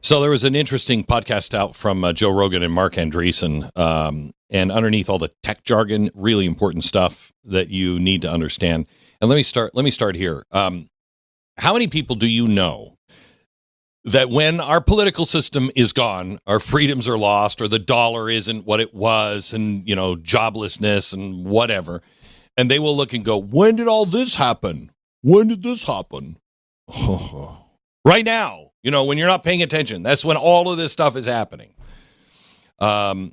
So there was an interesting podcast out from Joe Rogan and Mark Andreessen, and underneath all the tech jargon, really important stuff that you need to understand. And let me start here. How many people do you know that when our political system is gone, our freedoms are lost, or the dollar isn't what it was, and joblessness and whatever, and they will look and go, "When did all this happen? When did this happen?" Right now. When you're not paying attention, that's when all of this stuff is happening. And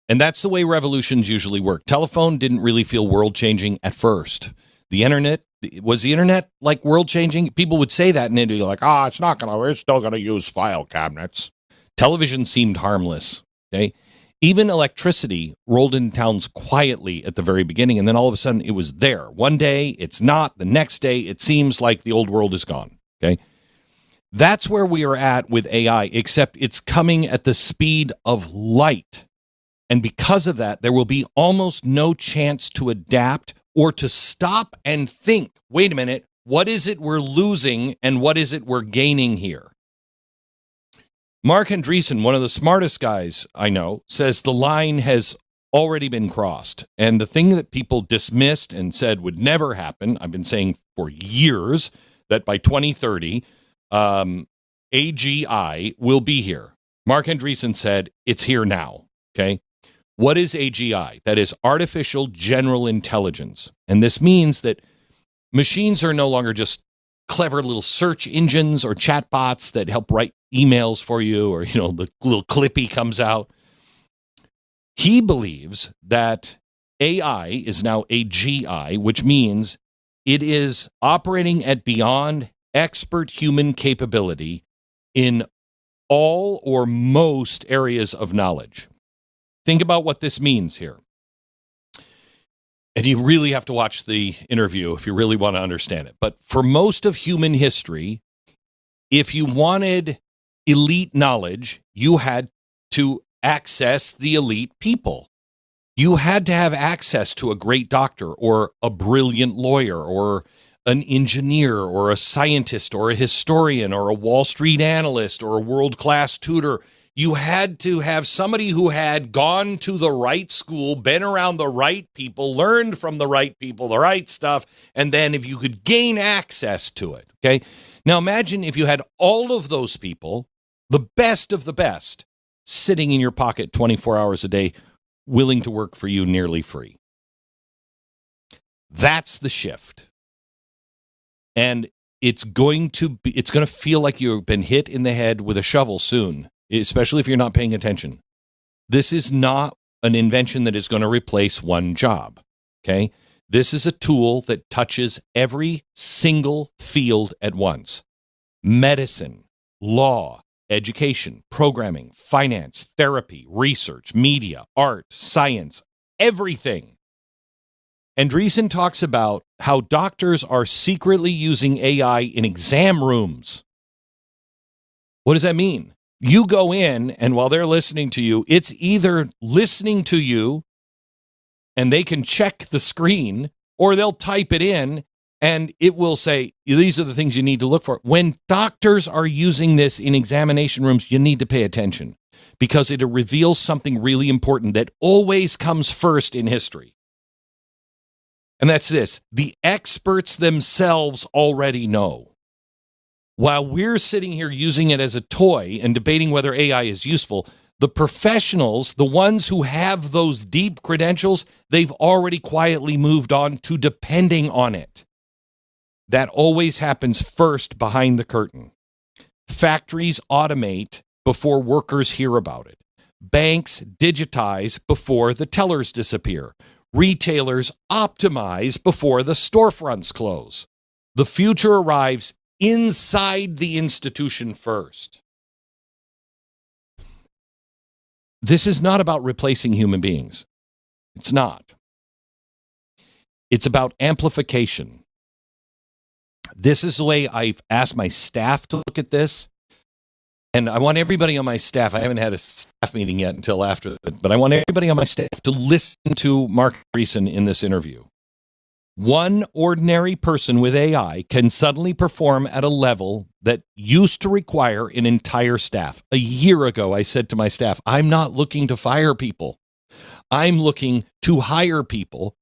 that's the way revolutions usually work. Telephone didn't really feel world-changing at first. The internet, was the internet like world-changing? People would say that and they'd be like, it's still going to use file cabinets. Television seemed harmless, okay? Even electricity rolled into towns quietly at the very beginning, and then all of a sudden it was there. One day, it's not. The next day, it seems like the old world is gone, okay? That's where we are at with AI, except it's coming at the speed of light. And because of that, there will be almost no chance to adapt or to stop and think, wait a minute, what is it we're losing and what is it we're gaining here? Mark Andreessen, one of the smartest guys I know, says the line has already been crossed. And the thing that people dismissed and said would never happen, I've been saying for years, that by 2030, AGI will be here. Mark Andreessen said it's here now, okay? What is AGI? That is artificial general intelligence. And this means that machines are no longer just clever little search engines or chatbots that help write emails for you, or, the little clippy comes out. He believes that AI is now AGI, which means it is operating at beyond expert human capability in all or most areas of knowledge. Think about what this means here. And you really have to watch the interview if you really want to understand it. But for most of human history, if you wanted elite knowledge, you had to access the elite people. You had to have access to a great doctor or a brilliant lawyer or an engineer or a scientist or a historian or a Wall Street analyst or a world-class tutor. You had to have somebody who had gone to the right school, been around the right people, learned from the right people, the right stuff, and then if you could gain access to it, okay? Now imagine if you had all of those people, the best of the best, sitting in your pocket 24 hours a day, willing to work for you nearly free. That's the shift. And it's going to feel like you've been hit in the head with a shovel soon, especially if you're not paying attention. This is not an invention that is going to replace one job, okay? This is a tool that touches every single field at once. Medicine, law, education, programming, finance, therapy, research, media, art, science, everything. Andreessen talks about how doctors are secretly using AI in exam rooms. What does that mean? You go in, and while they're listening to you, it's either listening to you, and they can check the screen, or they'll type it in, and it will say, these are the things you need to look for. When doctors are using this in examination rooms, you need to pay attention, because it reveals something really important that always comes first in history. And that's this: the experts themselves already know. While we're sitting here using it as a toy and debating whether AI is useful, the professionals, the ones who have those deep credentials, they've already quietly moved on to depending on it. That always happens first behind the curtain. Factories automate before workers hear about it. Banks digitize before the tellers disappear. Retailers optimize before the storefronts close. The future arrives inside the institution first. This is not about replacing human beings. It's not. It's about amplification. This is the way I've asked my staff to look at this. And I want everybody on my staff, I haven't had a staff meeting yet until after, but I want everybody on my staff to listen to Mark Andreessen in this interview. One ordinary person with AI can suddenly perform at a level that used to require an entire staff. A year ago, I said to my staff, I'm not looking to fire people. I'm looking to hire people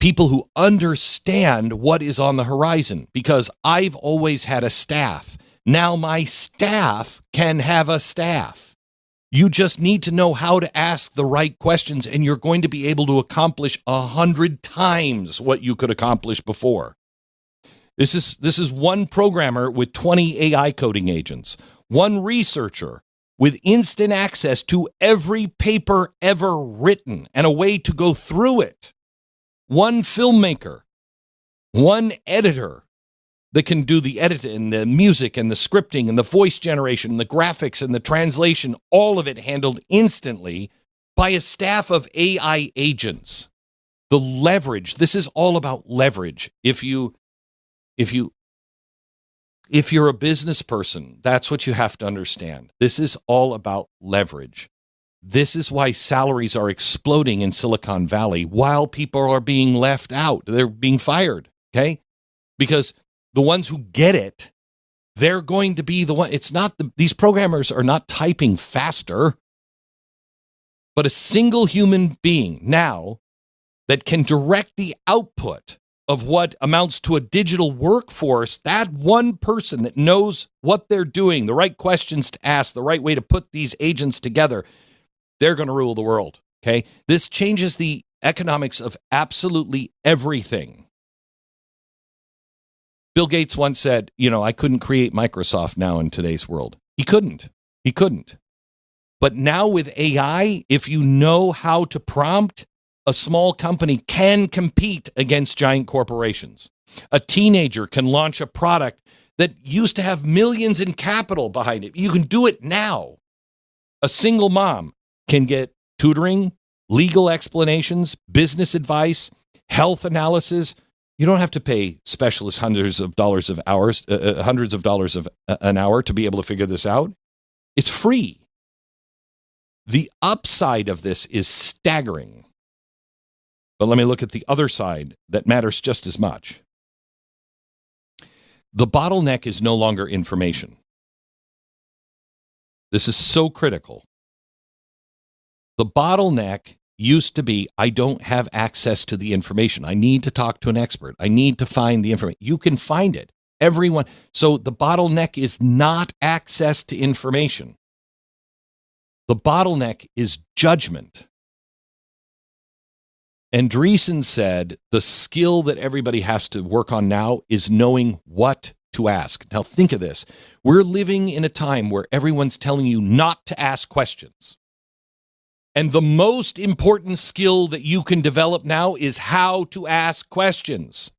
who understand what is on the horizon, because I've always had a staff. Now my staff can have a staff. You just need to know how to ask the right questions, and you're going to be able to accomplish 100 times what you could accomplish before. This is one programmer with 20 AI coding agents, one researcher with instant access to every paper ever written and a way to go through it, one filmmaker, one editor that can do the editing and the music and the scripting and the voice generation and the graphics and the translation, all of it handled instantly by a staff of AI agents. The leverage, this is all about leverage. If you're a business person, that's what you have to understand. This is all about leverage. This is why salaries are exploding in Silicon Valley while people are being left out. They're being fired, okay? Because the ones who get it, they're going to be the one. It's not these programmers are not typing faster, but a single human being now that can direct the output of what amounts to a digital workforce, that one person that knows what they're doing, the right questions to ask, the right way to put these agents together, they're going to rule the world, okay? This changes the economics of absolutely everything. Bill Gates once said, I couldn't create Microsoft now in today's world. He couldn't. But now with AI, if you know how to prompt, a small company can compete against giant corporations. A teenager can launch a product that used to have millions in capital behind it. You can do it now. A single mom can get tutoring, legal explanations, business advice, health analysis. You don't have to pay specialists hundreds of dollars an hour to be able to figure this out. It's free. The upside of this is staggering. But let me look at the other side that matters just as much. The bottleneck is no longer information. This is so critical. The bottleneck used to be, I don't have access to the information. I need to talk to an expert. I need to find the information. You can find it. Everyone. So the bottleneck is not access to information. The bottleneck is judgment. Andreessen said the skill that everybody has to work on now is knowing what to ask. Now think of this. We're living in a time where everyone's telling you not to ask questions. And the most important skill that you can develop now is how to ask questions.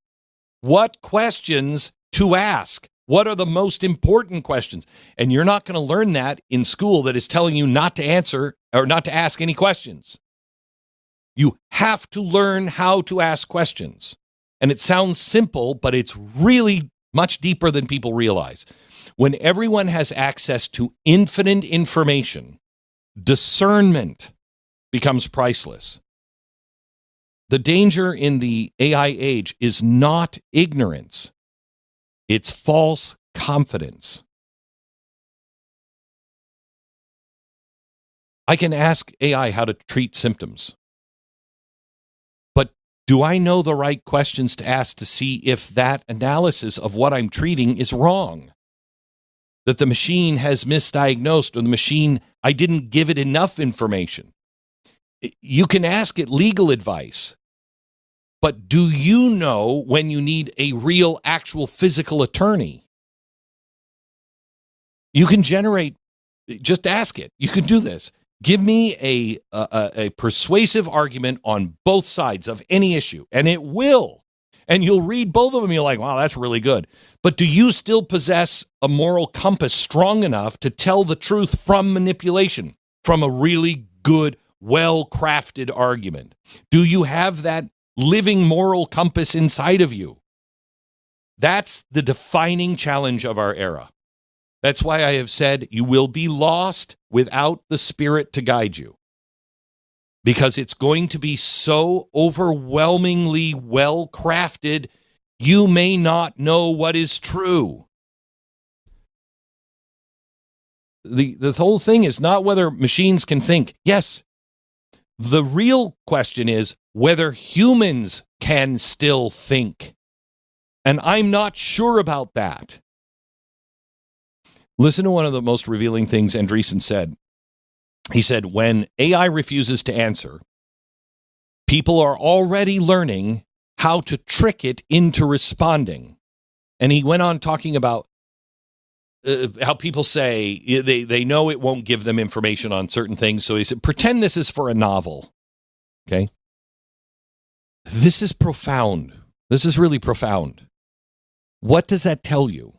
What questions to ask? What are the most important questions? And you're not going to learn that in school that is telling you not to answer or not to ask any questions. You have to learn how to ask questions. And it sounds simple, but it's really much deeper than people realize. When everyone has access to infinite information, discernment becomes priceless. The danger in the AI age is not ignorance. It's false confidence. I can ask AI how to treat symptoms. But do I know the right questions to ask to see if that analysis of what I'm treating is wrong? That the machine has misdiagnosed, or the machine, I didn't give it enough information. You can ask it legal advice, but do you know when you need a real, actual physical attorney? You can generate, just ask it. You can do this. Give me a persuasive argument on both sides of any issue, and it will. And you'll read both of them, and you're like, wow, that's really good. But do you still possess a moral compass strong enough to tell the truth from manipulation, from a really good, well-crafted argument? Do you have that living moral compass inside of you? That's the defining challenge of our era. That's why I have said you will be lost without the Spirit to guide you. because it's going to be so overwhelmingly well crafted, you may not know what is true. The whole thing is not whether machines can think. Yes, the real question is whether humans can still think. And I'm not sure about that. Listen to one of the most revealing things Andreessen said. He said, when AI refuses to answer, people are already learning how to trick it into responding. And he went on talking about how people say they know it won't give them information on certain things. So he said, pretend this is for a novel. Okay. This is profound. This is really profound. What does that tell you?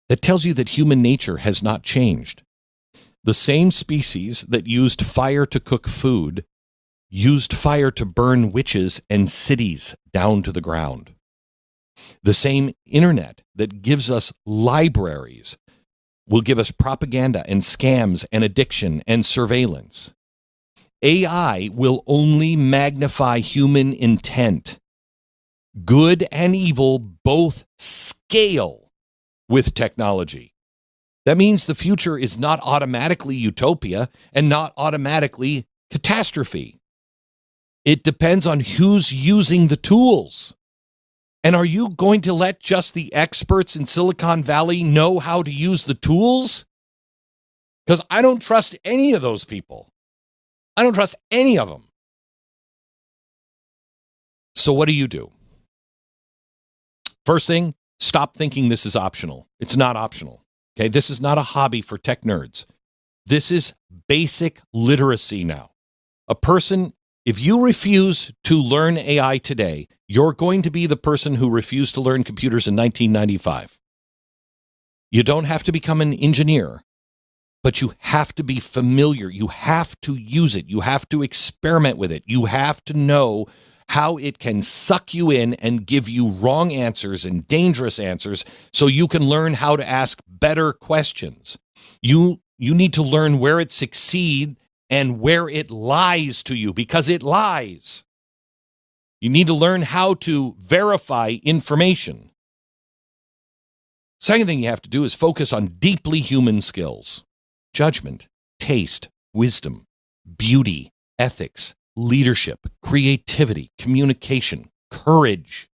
That tells you that human nature has not changed. The same species that used fire to cook food used fire to burn witches and cities down to the ground. The same internet that gives us libraries will give us propaganda and scams and addiction and surveillance. AI will only magnify human intent. Good and evil both scale with technology. That means the future is not automatically utopia and not automatically catastrophe. It depends on who's using the tools. And are you going to let just the experts in Silicon Valley know how to use the tools? Because I don't trust any of those people. I don't trust any of them. So what do? First thing, stop thinking this is optional. It's not optional. Okay, this is not a hobby for tech nerds. This is basic literacy now. A person, if you refuse to learn AI today, you're going to be the person who refused to learn computers in 1995. You don't have to become an engineer, but you have to be familiar. You have to use it. You have to experiment with it. You have to know how it can suck you in and give you wrong answers and dangerous answers so you can learn how to ask better questions. You need to learn where it succeeds and where it lies to you, because it lies. You need to learn how to verify information. Second thing you have to do is focus on deeply human skills: judgment, taste, wisdom, beauty, ethics, leadership, creativity, communication, courage.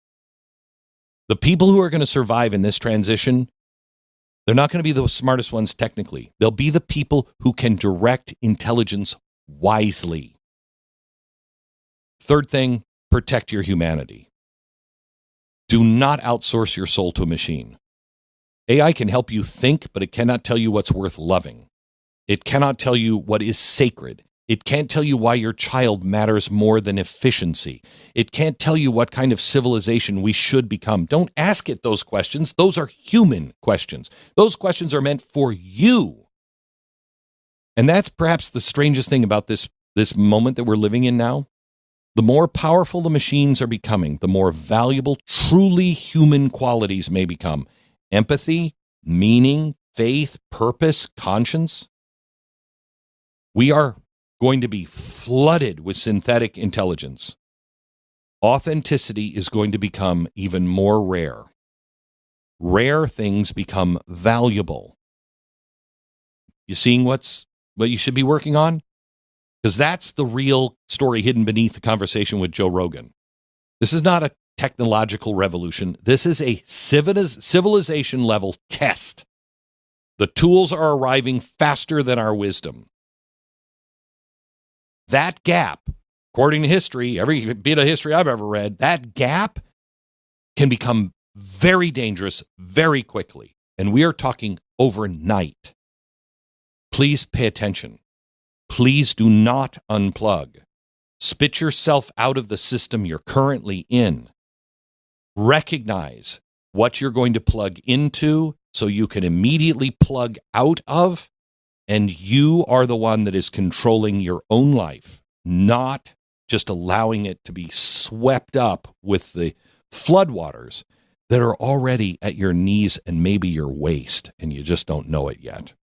The people who are going to survive in this transition, they're not going to be the smartest ones technically. They'll be the people who can direct intelligence wisely. Third thing, protect your humanity. Do not outsource your soul to a machine. AI can help you think, but it cannot tell you what's worth loving. It cannot tell you what is sacred. It can't tell you why your child matters more than efficiency. It can't tell you what kind of civilization we should become. Don't ask it those questions. Those are human questions. Those questions are meant for you. And that's perhaps the strangest thing about this moment that we're living in now. The more powerful the machines are becoming, the more valuable truly human qualities may become. Empathy, meaning, faith, purpose, conscience. We are going to be flooded with synthetic intelligence. Authenticity is going to become even more rare. Rare things become valuable. You seeing what you should be working on? Because that's the real story hidden beneath the conversation with Joe Rogan. This is not a technological revolution. This is a civilization level test. The tools are arriving faster than our wisdom. That gap, according to history, every bit of history I've ever read, that gap can become very dangerous very quickly. And we are talking overnight. Please pay attention. Please do not unplug. Spit yourself out of the system you're currently in. Recognize what you're going to plug into so you can immediately plug out of. And you are the one that is controlling your own life, not just allowing it to be swept up with the floodwaters that are already at your knees and maybe your waist, and you just don't know it yet.